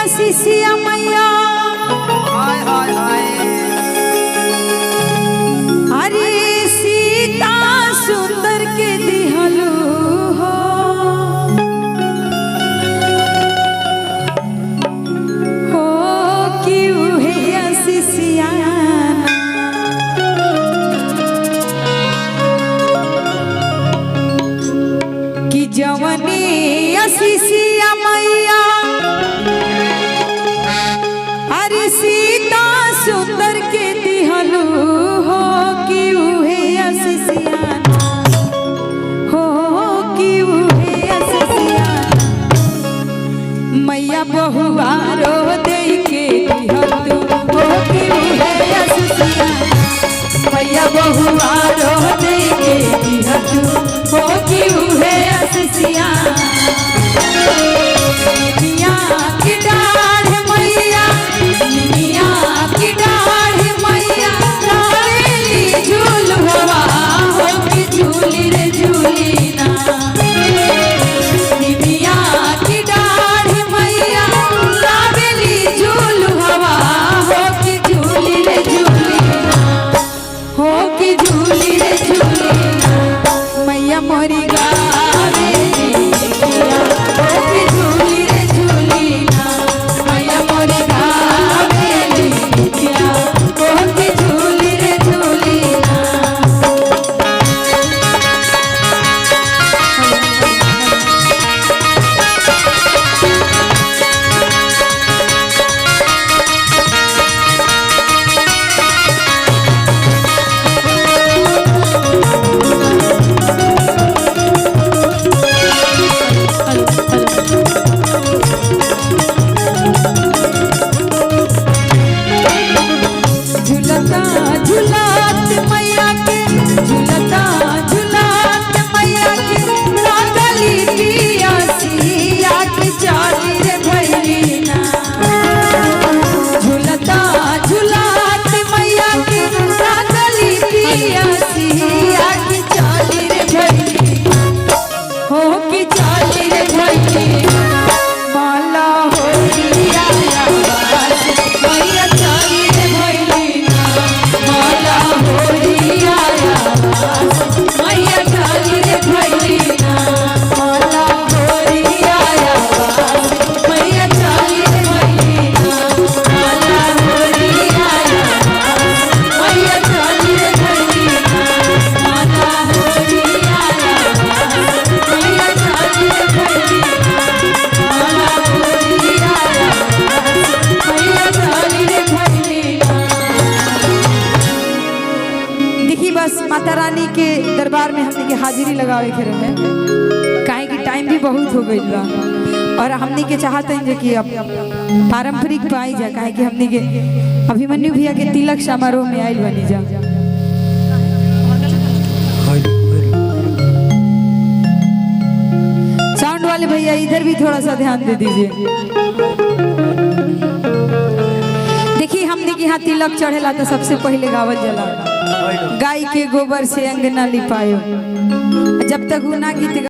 सिसिया मैया हाय हाय हाय अरे सीता सुंदर के दिहलू हो क्यों है सिसिया कि जवनी सिसिया मैया अरे सीता सुंदर के दिहलू हो कि उहे असिसिया हो कि उहे असिसिया मैया बहुआ रो दे के दिहलू हो कि उहे असिसिया मैया बहुआ रो दे के दिहलू हो कि उहे असिसिया मिया की डाढ़ मैया मिया की डाढ़ मैया रावेली झूल हवा हो कि झूली रे झूली ना मिया की डाढ़ मैया रावेली झूल हवा हो कि झूली रे झूली ना हो कि झूली रे झूली ना मैया मोरी माता रानी के दरबार में हमने के हाजिरी लगावे के रहे काहे कि टाइम भी बहुत हो गई बा और हमने के चाहते हैं कि अब पारंपरिक पाई जा काहे कि हमने के अभिमन्यु भैया के तिलक समारोह में आइल बनी जा साउंड वाले भैया इधर भी थोड़ा सा ध्यान दे दीजिए। देखिए हमने के यहाँ तिलक चढ़ेला तो सबसे पहले गावल जला गाय के गोबर से अंगना लिपायो जब तक ना गीत